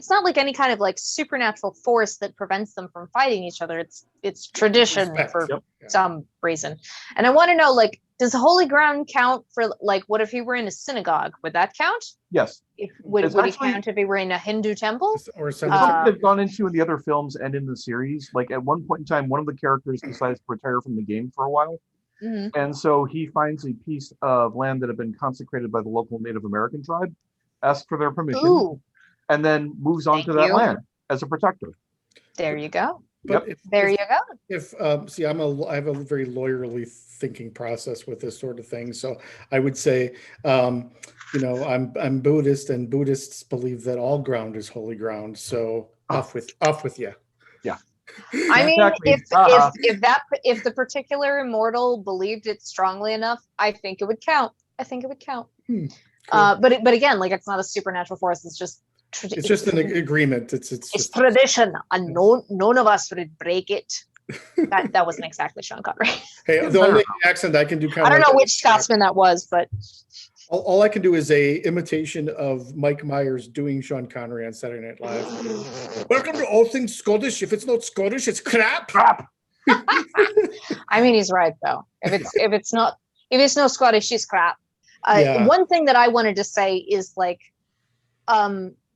not like any kind of like supernatural force that prevents them from fighting each other. It's tradition for some reason. And I want to know, like, does holy ground count for, like, what if he were in a synagogue? Would that count? Yes. Would he count if he were in a Hindu temple? Or something they've gone into in the other films and in the series. Like at one point in time, one of the characters decides to retire from the game for a while. Mm-hmm. And so he finds a piece of land that had been consecrated by the local Native American tribe, asks for their permission, and then moves on to that land as a protector. There you go. But you go. If I have a very lawyerly thinking process with this sort of thing, so I would say, I'm Buddhist, and Buddhists believe that all ground is holy ground. So off with you. Yeah. I mean, if the particular immortal believed it strongly enough, I think it would count. Cool. But again, like, it's not a supernatural force. It's just it's just an agreement. It's just tradition, and none of us would break it. That wasn't exactly Sean Connery. Hey, the only accent I can do. I don't know which Scotsman that was, but all I can do is a imitation of Mike Myers doing Sean Connery on Saturday Night Live. Welcome to All Things Scottish. If it's not Scottish, it's crap. I mean, he's right though. If it's not Scottish, it's crap. One thing that I wanted to say is, like,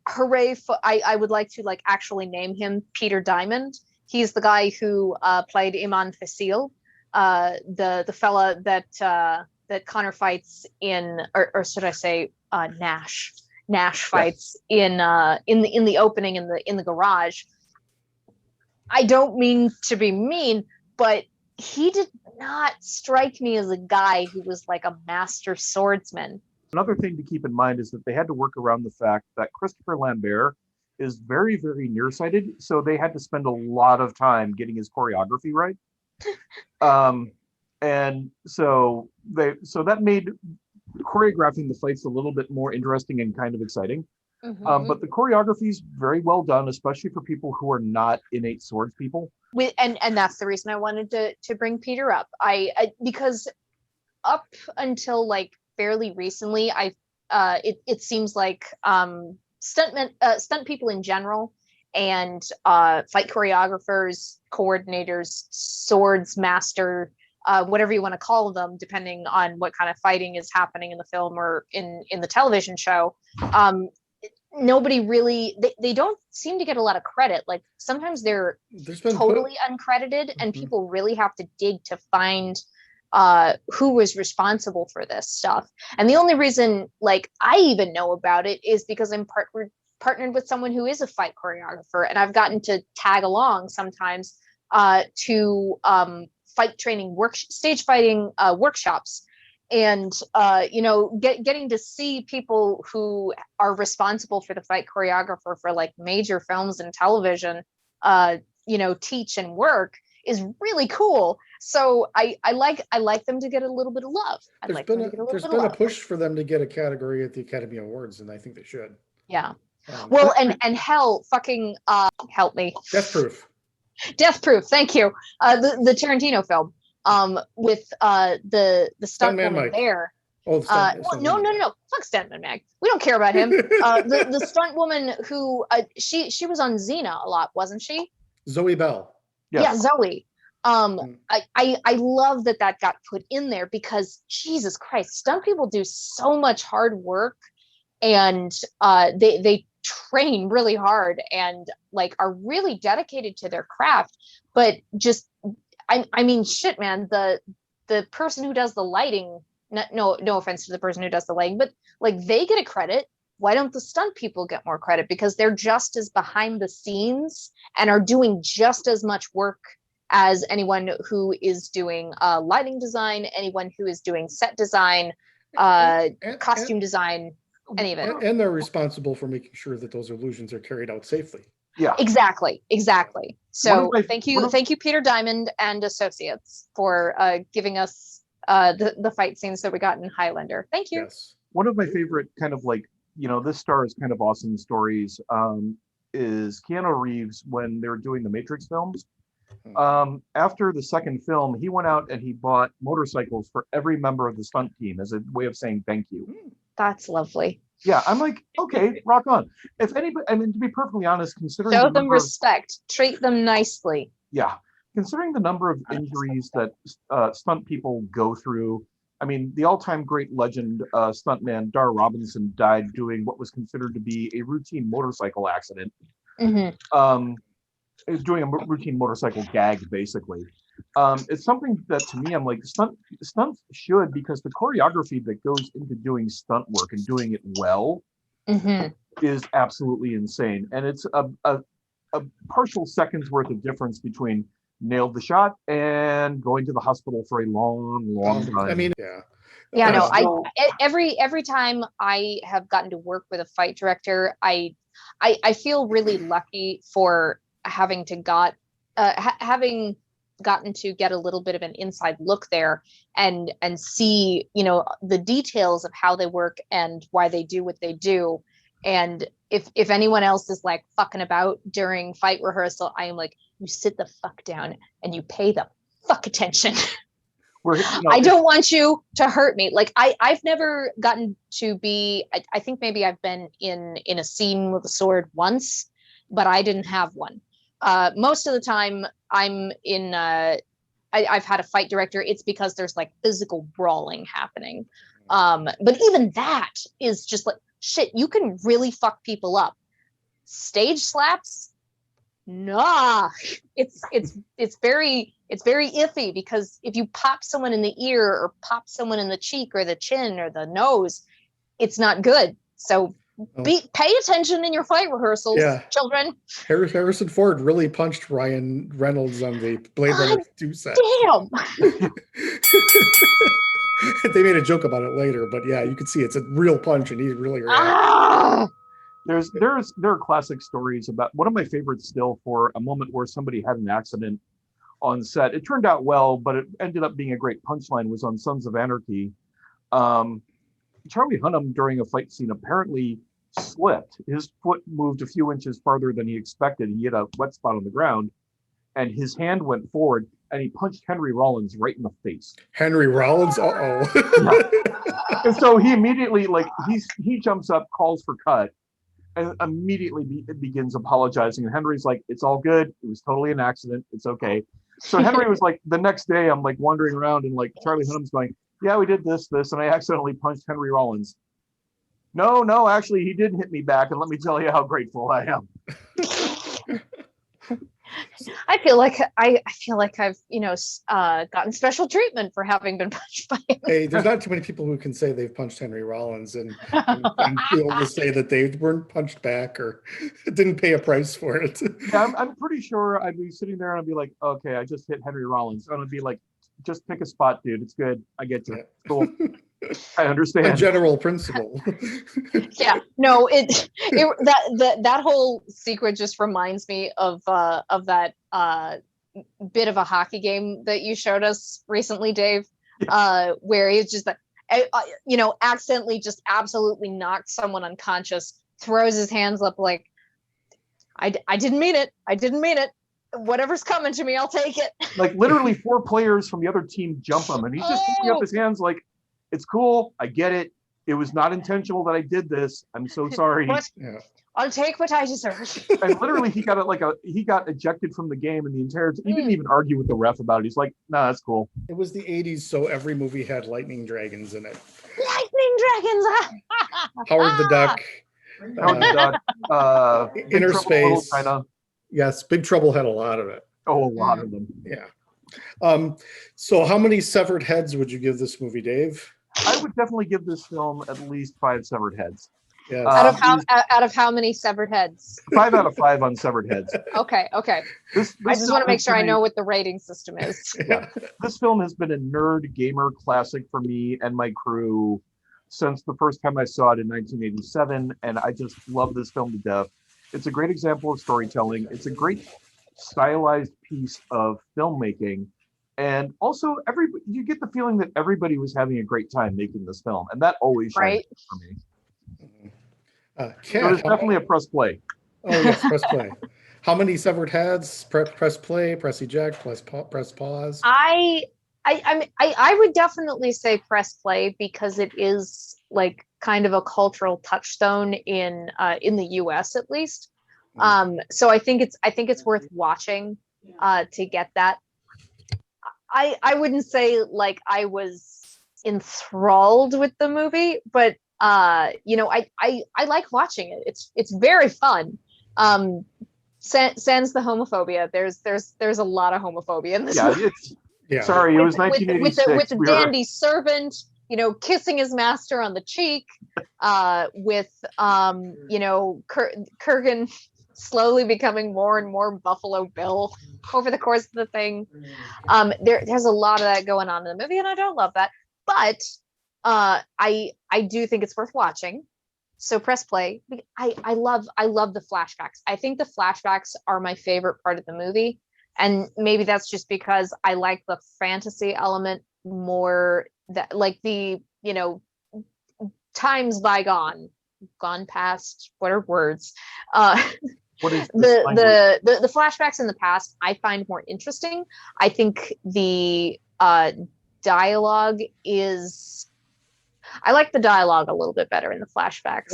hooray for I would like to, like, actually name him Peter Diamond. He's the guy who played Iman Fasil, the fella that Connor fights in, or should I say Nash fights in the opening in the garage. I don't mean to be mean, but he did not strike me as a guy who was like a master swordsman. Another thing to keep in mind is that they had to work around the fact that Christopher Lambert is very, very nearsighted, so they had to spend a lot of time getting his choreography right. And so that made choreographing the fights a little bit more interesting and kind of exciting. Mm-hmm. But the choreography is very well done, especially for people who are not innate swords people. And that's the reason I wanted to bring Peter up. Because up until like fairly recently, it seems like stunt people in general, and fight choreographers, coordinators, swords master, whatever you want to call them, depending on what kind of fighting is happening in the film or in the television show. Nobody really, they don't seem to get a lot of credit. Like, sometimes they're totally uncredited, and people really have to dig to find who was responsible for this stuff. And the only reason, like, I even know about it is because I'm partnered with someone who is a fight choreographer, and I've gotten to tag along sometimes to fight training stage fighting workshops, and getting to see people who are responsible for the fight choreographer for like major films and television teach and work is really cool. So I like them to get a little bit of love. There's been a push for them to get a category at the Academy Awards, and I think they should. Yeah. Well, and hell, fucking help me. Death Proof. Thank you. The Tarantino film. With the stunt woman there. Oh, no. Fuck Stuntman Mag. We don't care about him. The stunt woman who she was on Xena a lot, wasn't she? Zoe Bell. Yes. Yeah, Zoe. I love that got put in there, because Jesus Christ, stunt people do so much hard work, and they train really hard and like are really dedicated to their craft. But just I mean, shit, man, the person who does the lighting, no offense to the person who does the lighting, but like they get a credit. Why don't the stunt people get more credit? Because they're just as behind the scenes and are doing just as much work as anyone who is doing lighting design, anyone who is doing set design, costume design, any of it. And they're responsible for making sure that those illusions are carried out safely. Yeah, exactly. So thank you, Peter Diamond and Associates, for giving us the fight scenes that we got in Highlander. Thank you. Yes. One of my favorite kind of like, this star is kind of awesome stories is Keanu Reeves when they were doing the Matrix films. After the second film, he went out and he bought motorcycles for every member of the stunt team as a way of saying thank you. That's lovely. Yeah, I'm like, okay, rock on. If anybody, I mean, to be perfectly honest, considering show them respect, treat them nicely. Yeah, considering the number of injuries that stunt people go through. I mean, the all-time great legend stuntman Dar Robinson died doing what was considered to be a routine motorcycle accident. Mm-hmm. Doing a routine motorcycle gag, basically. It's something that to me, I'm like, stunts should, because the choreography that goes into doing stunt work and doing it well is absolutely insane. And it's a partial second's worth of difference between nailed the shot and going to the hospital for a long time. I mean, yeah, no, every time I have gotten to work with a fight director, I feel really lucky for having gotten to get a little bit of an inside look there and see, the details of how they work and why they do what they do. And if anyone else is like fucking about during fight rehearsal, I am like, you sit the fuck down and you pay the fuck attention. I don't want you to hurt me. Like I've never gotten to be, I think maybe I've been in a scene with a sword once, but I didn't have one. Most of the time I'm in, I've had a fight director. It's because there's like physical brawling happening. But even that is just like, shit, you can really fuck people up. Stage slaps? Nah, it's very iffy, because if you pop someone in the ear or pop someone in the cheek or the chin or the nose, it's not good. So pay attention in your fight rehearsals, children. Harrison Ford really punched Ryan Reynolds on the Blade Runner 2 set. Damn. They made a joke about it later, but yeah, you can see it's a real punch, and he really reacted. There are classic stories about one of my favorites still for a moment where somebody had an accident on set. It turned out well, but it ended up being a great punchline, was on Sons of Anarchy. Charlie Hunnam during a fight scene apparently slipped. His foot moved a few inches farther than he expected. He hit a wet spot on the ground, and his hand went forward, and he punched Henry Rollins right in the face. Henry Rollins? And so he immediately, he jumps up, calls for cut, and immediately begins apologizing. And Henry's like, it's all good. It was totally an accident. It's okay. So Henry was like, the next day I'm like wandering around, and like Charlie Hunnam's going, yeah, we did this, and I accidentally punched Henry Rollins. No, actually, he did hit me back, and let me tell you how grateful I am. I feel like I've gotten special treatment for having been punched by him. Hey, there's not too many people who can say they've punched Henry Rollins and be able to say that they weren't punched back or didn't pay a price for it. Yeah, I'm pretty sure I'd be sitting there and I'd be like, okay, I just hit Henry Rollins. And I'd be like, just pick a spot, dude. It's good. I get you. Yeah. Cool. I A understand. general principle. Yeah, no, that whole sequence just reminds me of that bit of a hockey game that you showed us recently, Dave, where he's just accidentally just absolutely knocks someone unconscious, throws his hands up like, I didn't mean it. I didn't mean it. Whatever's coming to me, I'll take it. Like literally 4 players from the other team jump him, and he's just putting up his hands like, it's cool. I get it. It was not intentional that I did this. I'm so sorry. Yeah. I'll take what I deserve. And literally, he got ejected from the game, and the entire he didn't even argue with the ref about it. He's like, "Nah, that's cool." It was the 80s, so every movie had lightning dragons in it. Lightning dragons. Howard the Duck. Howard the Duck, Big Inner Trouble in Little Space. China. Yes, Big Trouble had a lot of it. Oh, a lot of them. Yeah. So how many severed heads would you give this movie, Dave? I would definitely give this film at least 5 severed heads. Yes. Out of how many severed heads? 5 out of 5 on severed heads. Okay. This I just want to make sure I film know what the rating system is. Yeah. This film has been a nerd gamer classic for me and my crew since the first time I saw it in 1987, and I just love this film to death. It's a great example of storytelling. It's a great stylized piece of filmmaking. And also, you get the feeling that everybody was having a great time making this film, and that always shines for me. Kat, It was definitely a press play. Oh yes, press play. How many severed heads? Press play, press eject, press pause. I would definitely say press play because it is like kind of a cultural touchstone in the US at least. So I think it's worth watching to get that. I wouldn't say like I was enthralled with the movie, but I like watching it. It's very fun. Sans the homophobia. There's a lot of homophobia in this movie. Sorry, it was 1986. With the dandy servant, kissing his master on the cheek, with Kurgan slowly becoming more and more Buffalo Bill over the course of the thing. There's a lot of that going on in the movie, and I don't love that. But I do think it's worth watching. So press play. I love the flashbacks. I think the flashbacks are my favorite part of the movie. And maybe that's just because I like the fantasy element more, that like the, times gone past, what are words? What is the flashbacks in the past I find more interesting. I think the dialogue I like the dialogue a little bit better in the flashbacks.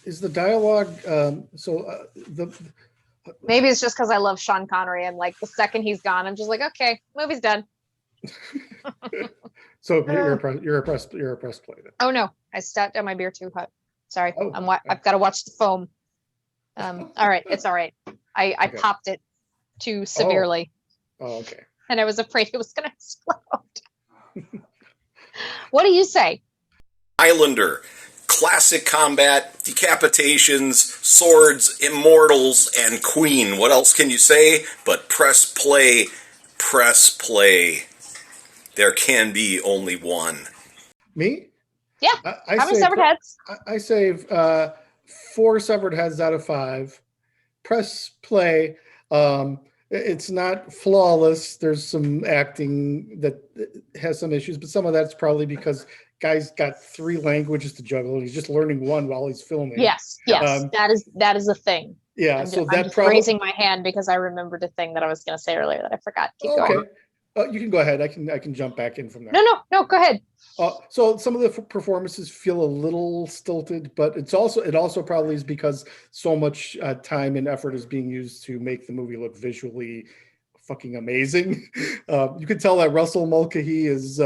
Is the dialogue maybe it's just because I love Sean Connery, and like the second he's gone, I'm just like, okay, movie's done. So you're a press play then. Oh no, I sat down my beer too hot. Sorry, Oh. I've got to watch the foam. All right, it's all right. I popped it too severely. Oh, okay. And I was afraid it was going to explode. What do you say? Highlander. Classic combat, decapitations, swords, immortals, and Queen. What else can you say? But press play, press play. There can be only one. Me? Yeah. How many severed heads? I say 4 severed heads out of 5. Press play. It's not flawless. There's some acting that has some issues, but some of that's probably because guy's got 3 languages to juggle, and he's just learning one while he's filming. Yes. That is a thing. Yeah. I'm just raising my hand because I remembered a thing that I was going to say earlier that I forgot. Keep going. You can go ahead. I can jump back in from there. No, go ahead. So some of the performances feel a little stilted, but it also probably is because so much time and effort is being used to make the movie look visually fucking amazing. You could tell that Russell Mulcahy is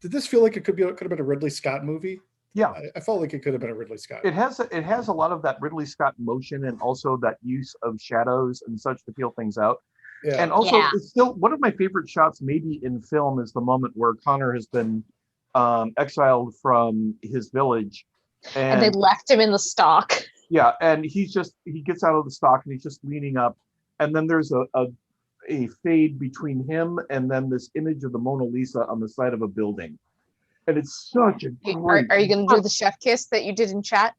did this feel like it could have been a Ridley Scott movie? Yeah, I felt like it could have been a Ridley Scott. it has a lot of that Ridley Scott motion and also that use of shadows and such to feel things out. Yeah. And also, Yeah. it's still one of my favorite shots, maybe in film, is the moment where Connor has been exiled from his village, And they left him in the stock. yeah, and he gets out of the stock and he's just leaning up, and then there's a fade between him and then this image of the Mona Lisa on the side of a building, and it's such a great. Are you going to do the chef kiss that you did in chat?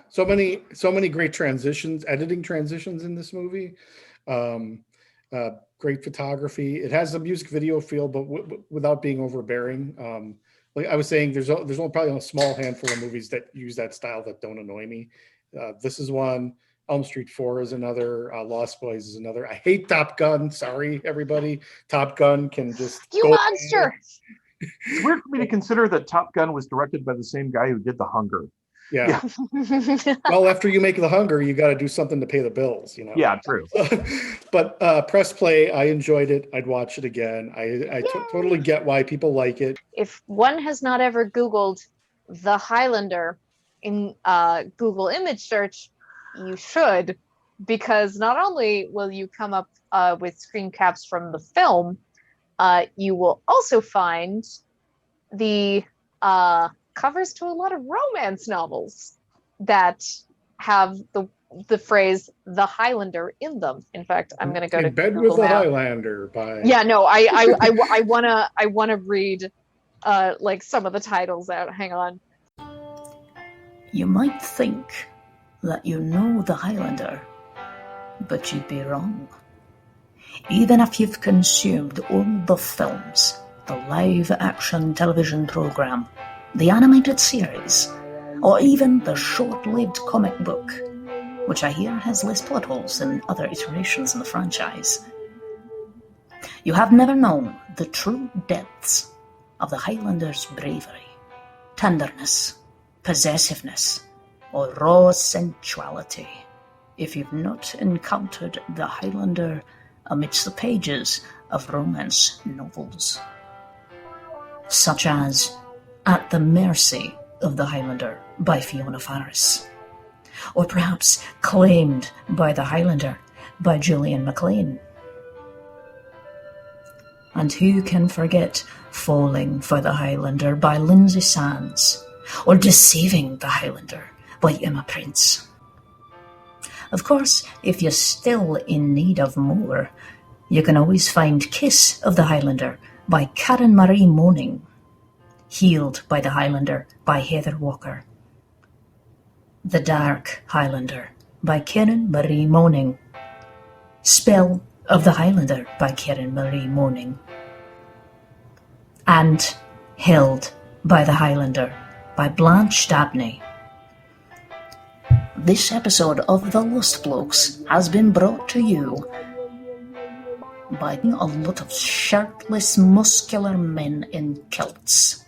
So many great transitions, editing transitions in this movie. Great photography. It has a music video feel, but without being overbearing. Like I was saying, there's only probably a small handful of movies that use that style that don't annoy me. This is one. Elm Street 4 is another. Lost Boys is another. I hate Top Gun. Sorry, everybody. Top Gun can just You monster! It's weird for me to consider that Top Gun was directed by the same guy who did The Hunger. Yeah. Well, after you make The Hunger, you got to do something to pay the bills, you know. Yeah, true. But press play. I enjoyed it. I'd watch it again. I totally get why people like it. If one has not ever Googled The Highlander in Google image search, you should, because not only will you come up with screen caps from the film, you will also find the covers to a lot of romance novels that have the phrase "the Highlander" in them. In fact, I'm going to go to Bed Google with the now. Highlander by. Yeah, no, I wanna read like some of the titles out. Hang on. You might think that you know the Highlander, but you'd be wrong. Even if you've consumed all the films, the live-action television program, the animated series, or even the short-lived comic book, which I hear has less plot holes than other iterations in the franchise, you have never known the true depths of the Highlander's bravery, tenderness, possessiveness, or raw sensuality if you've not encountered the Highlander amidst the pages of romance novels, such as At the Mercy of the Highlander by Fiona Farris, or perhaps Claimed by the Highlander by Gillian MacLean. And who can forget Falling for the Highlander by Lindsay Sands, or Deceiving the Highlander by Emma Prince. Of course, if you're still in need of more, you can always find Kiss of the Highlander by Karen Marie Moning, Healed by the Highlander by Heather Walker, The Dark Highlander by Karen Marie Moning, Spell of the Highlander by Karen Marie Moning, and Held by the Highlander by Blanche Dabney. This episode of The Lost Blokes has been brought to you by a lot of shirtless, muscular men in kilts.